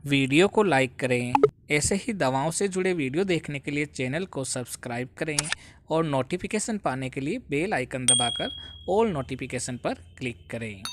Video को like करें। ऐसे ही दवाओं से जुड़े वीडियो देखने के लिए चैनल को सब्सक्राइब करें और नोटिफिकेशन पाने के लिए बेल आइकन दबाकर ऑल नोटिफिकेशन पर क्लिक करें।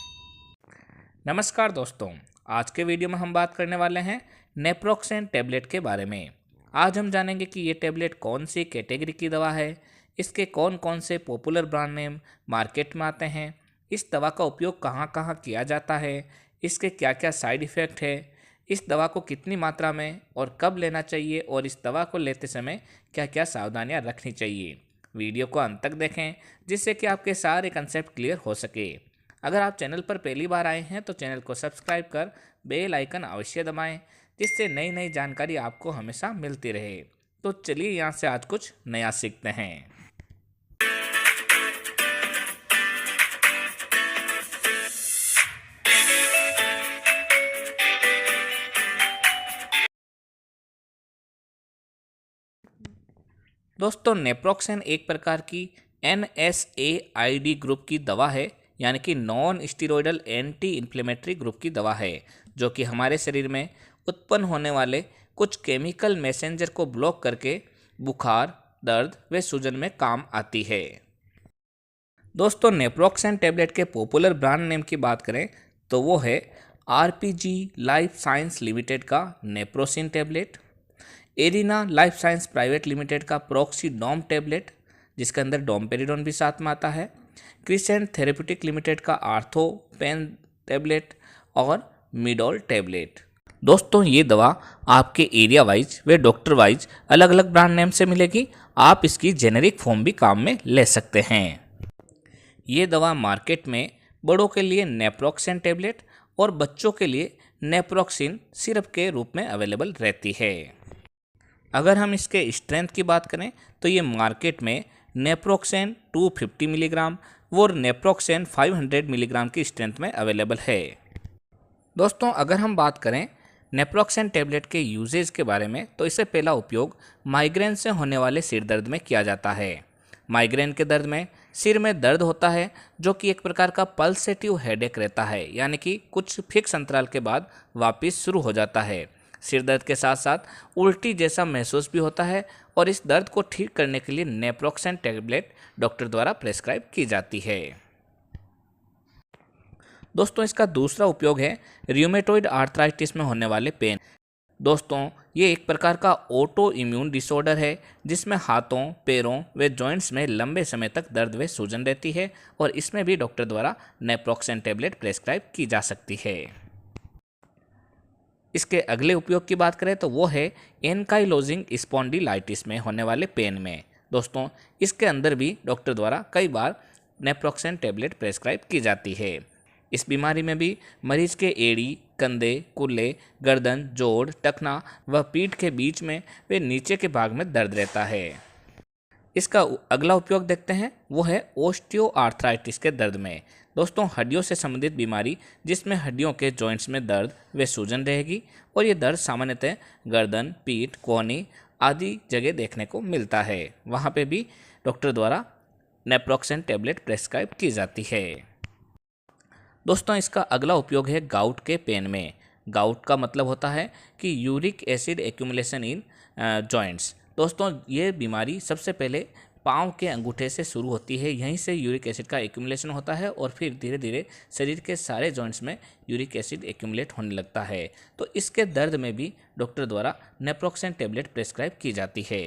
नमस्कार दोस्तों, आज के वीडियो में हम बात करने वाले हैं नेप्रोक्सेन टैबलेट के बारे में। आज हम जानेंगे कि ये टैबलेट कौन सी कैटेगरी की दवा है, इसके कौन कौन से पॉपुलर ब्रांड नेम मार्केट में आते हैं, इस दवा का उपयोग कहाँ कहाँ किया जाता है, इसके क्या क्या साइड इफ़ेक्ट है, इस दवा को कितनी मात्रा में और कब लेना चाहिए और इस दवा को लेते समय क्या क्या सावधानियां रखनी चाहिए। वीडियो को अंत तक देखें जिससे कि आपके सारे कंसेप्ट क्लियर हो सके। अगर आप चैनल पर पहली बार आए हैं तो चैनल को सब्सक्राइब कर बेल आइकन अवश्य दबाएं जिससे नई नई जानकारी आपको हमेशा मिलती रहे। तो चलिए यहाँ से आज कुछ नया सीखते हैं। दोस्तों, नेप्रोक्सेन एक प्रकार की NSAID ग्रुप की दवा है, यानी कि non steroidal anti inflammatory group की दवा है, जो कि हमारे शरीर में उत्पन्न होने वाले कुछ केमिकल मैसेंजर को ब्लॉक करके बुखार, दर्द व सूजन में काम आती है। दोस्तों, नेप्रोक्सेन टैबलेट के पॉपुलर ब्रांड नेम की बात करें तो वो है RPG लाइफ साइंस लिमिटेड का Naprosyn tablet, arena life science private limited का प्रोक्सीडोम टैबलेट जिसके अंदर डोमपेरिडोन भी साथ में आता है, क्रिसेंट थेरेप्यूटिक लिमिटेड का आर्थो पेन टैबलेट और मिडोल टैबलेट। दोस्तों, ये दवा आपके एरिया वाइज व डॉक्टर वाइज अलग अलग ब्रांड नेम से मिलेगी। आप इसकी जेनेरिक फॉर्म भी काम में ले सकते हैं। ये दवा मार्केट में बड़ों के लिए नेप्रोक्सेन टैबलेट और बच्चों के लिए नेप्रोक्सिन सिरप के रूप में अवेलेबल रहती है। अगर हम इसके स्ट्रेंथ की बात करें तो ये मार्केट में नेप्रोक्सेन 250 मिलीग्राम और नेप्रोक्सेन 500 मिलीग्राम की स्ट्रेंथ में अवेलेबल है। दोस्तों, अगर हम बात करें नेप्रोक्सेन टैबलेट के यूजेज के बारे में तो इससे पहला उपयोग माइग्रेन से होने वाले सिर दर्द में किया जाता है। माइग्रेन के दर्द में सिर में दर्द होता है जो कि एक प्रकार का पल्सेटिव हेडेक रहता है, यानी कि कुछ फिक्स अंतराल के बाद वापस शुरू हो जाता है। सिर दर्द के साथ साथ उल्टी जैसा महसूस भी होता है और इस दर्द को ठीक करने के लिए नेप्रोक्सेन टैबलेट डॉक्टर द्वारा प्रेस्क्राइब की जाती है। दोस्तों, इसका दूसरा उपयोग है रियोमेटॉइड आर्थराइटिस में होने वाले पेन। दोस्तों, ये एक प्रकार का ऑटो इम्यून डिसऑर्डर है जिसमें हाथों, पैरों व जॉइंट्स में लंबे समय तक दर्द व सूजन रहती है और इसमें भी डॉक्टर द्वारा नेप्रोक्सेन टैबलेट प्रेस्क्राइब की जा सकती है। इसके अगले उपयोग की बात करें तो वो है एनकाइलोजिंग स्पॉन्डिलाइटिस में होने वाले पेन में। दोस्तों, इसके अंदर भी डॉक्टर द्वारा कई बार नेप्रोक्सेन टैबलेट प्रेस्क्राइब की जाती है। इस बीमारी में भी मरीज के एड़ी, कंधे, कूल्हे, गर्दन, जोड़, टखना व पीठ के बीच में व नीचे के भाग में दर्द रहता है। इसका अगला उपयोग देखते हैं, वो है ओस्टियोआर्थराइटिस के दर्द में। दोस्तों, हड्डियों से संबंधित बीमारी जिसमें हड्डियों के जॉइंट्स में दर्द व सूजन रहेगी और ये दर्द सामान्यतः गर्दन, पीठ, कोहनी आदि जगह देखने को मिलता है। वहाँ पे भी डॉक्टर द्वारा नेप्रोक्सेन टैबलेट प्रेस्क्राइब की जाती है। दोस्तों, इसका अगला उपयोग है गाउट के पेन में। गाउट का मतलब होता है कि यूरिक एसिड एक्यूमुलेशन इन जॉइंट्स। दोस्तों, ये बीमारी सबसे पहले पाँव के अंगूठे से शुरू होती है, यहीं से यूरिक एसिड का एक्यूमुलेशन होता है और फिर धीरे धीरे शरीर के सारे जॉइंट्स में यूरिक एसिड एक्यूमुलेट होने लगता है। तो इसके दर्द में भी डॉक्टर द्वारा नेप्रोक्सेन टैबलेट प्रेस्क्राइब की जाती है।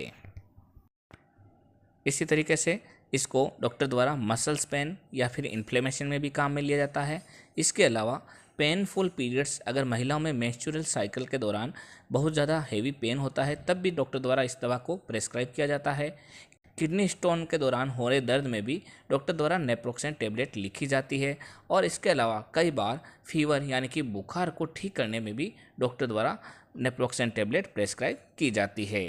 इसी तरीके से इसको डॉक्टर द्वारा मसल्स पेन या फिर इन्फ्लेमेशन में भी काम में लिया जाता है। इसके अलावा पेनफुल पीरियड्स, अगर महिलाओं में मेंस्ट्रुअल साइकिल के दौरान बहुत ज़्यादा हेवी पेन होता है तब भी डॉक्टर द्वारा इस दवा को प्रेस्क्राइब किया जाता है। किडनी स्टोन के दौरान हो रहे दर्द में भी डॉक्टर द्वारा नेप्रोक्सेन टैबलेट लिखी जाती है और इसके अलावा कई बार फीवर यानी कि बुखार को ठीक करने में भी डॉक्टर द्वारा नेप्रोक्सेन टैबलेट प्रेस्क्राइब की जाती है।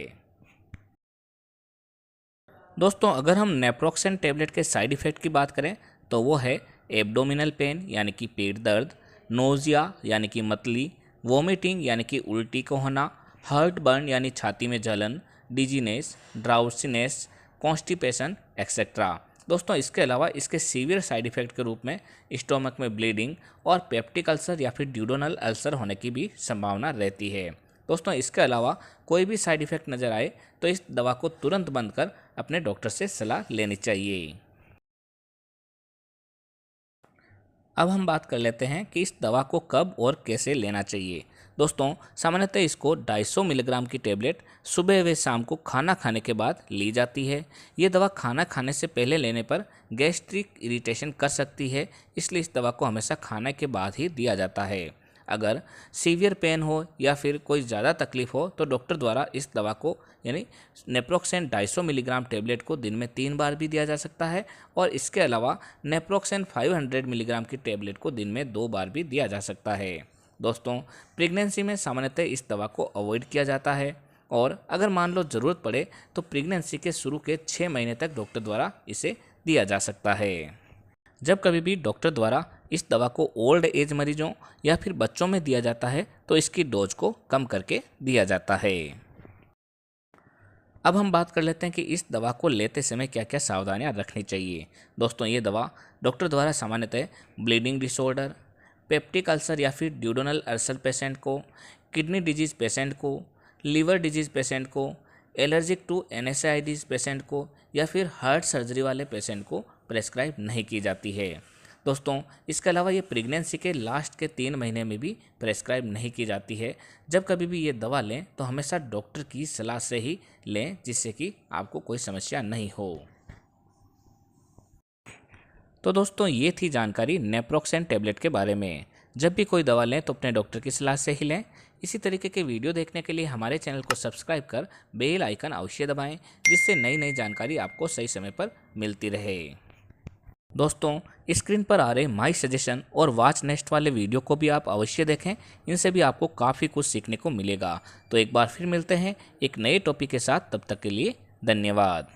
दोस्तों, अगर हम नेप्रोक्सेन टैबलेट के साइड इफ़ेक्ट की बात करें तो वो है एब्डोमिनल पेन यानी कि पेट दर्द, नोजिया यानी कि मतली, वोमिटिंग यानी कि उल्टी को होना, हार्ट बर्न यानी छाती में जलन, डिजीनेस, ड्राउसीनेस, कॉन्स्टिपेशन एक्सेट्रा। दोस्तों इसके अलावा इसके सीवियर साइड इफ़ेक्ट के रूप में स्टोमक में ब्लीडिंग और पेप्टिक अल्सर या फिर ड्यूडोनल अल्सर होने की भी संभावना रहती है। दोस्तों इसके अलावा कोई भी साइड इफ़ेक्ट नज़र आए तो इस दवा को तुरंत बंद कर अपने डॉक्टर से सलाह लेनी चाहिए। अब हम बात कर लेते हैं कि इस दवा को कब और कैसे लेना चाहिए। दोस्तों सामान्यतः इसको 250 मिलीग्राम की टेबलेट सुबह व शाम को खाना खाने के बाद ली जाती है। ये दवा खाना खाने से पहले लेने पर गैस्ट्रिक इरिटेशन कर सकती है, इसलिए इस दवा को हमेशा खाने के बाद ही दिया जाता है। अगर सीवियर पेन हो या फिर कोई ज़्यादा तकलीफ हो तो डॉक्टर द्वारा इस दवा को यानी नेप्रोक्सेन 250 मिलीग्राम टेबलेट को दिन में 3 बार भी दिया जा सकता है और इसके अलावा नेप्रोक्सेन 500 मिलीग्राम की टेबलेट को दिन में 2 बार भी दिया जा सकता है। दोस्तों प्रेगनेंसी में सामान्यतः इस दवा को अवॉइड किया जाता है और अगर मान लो ज़रूरत पड़े तो प्रेगनेंसी के शुरू के 6 महीने तक डॉक्टर द्वारा इसे दिया जा सकता है। जब कभी भी डॉक्टर द्वारा इस दवा को ओल्ड एज मरीजों या फिर बच्चों में दिया जाता है तो इसकी डोज को कम करके दिया जाता है। अब हम बात कर लेते हैं कि इस दवा को लेते समय क्या क्या सावधानियां रखनी चाहिए। दोस्तों ये दवा डॉक्टर द्वारा सामान्यतः ब्लीडिंग डिसऑर्डर, पेप्टिक अल्सर या फिर ड्यूडोनल अल्सर पेशेंट को, किडनी डिजीज पेशेंट को, लीवर डिजीज पेशेंट को, एलर्जिक टू NSAIDs पेशेंट को या फिर हार्ट सर्जरी वाले पेशेंट को प्रेस्क्राइब नहीं की जाती है। दोस्तों इसके अलावा ये प्रेगनेंसी के लास्ट के 3 महीने में भी प्रेस्क्राइब नहीं की जाती है। जब कभी भी ये दवा लें तो हमेशा डॉक्टर की सलाह से ही लें, जिससे कि आपको कोई समस्या नहीं हो। तो दोस्तों ये थी जानकारी नेप्रोक्सेन टैबलेट के बारे में। जब भी कोई दवा लें तो अपने डॉक्टर की सलाह से ही लें। इसी तरीके के वीडियो देखने के लिए हमारे चैनल को सब्सक्राइब कर बेल आइकन अवश्य दबाएं, जिससे नई नई जानकारी आपको सही समय पर मिलती रहे। दोस्तों स्क्रीन पर आ रहे माई सजेशन और वॉच नेक्स्ट वाले वीडियो को भी आप अवश्य देखें, इनसे भी आपको काफ़ी कुछ सीखने को मिलेगा। तो एक बार फिर मिलते हैं एक नए टॉपिक के साथ, तब तक के लिए धन्यवाद।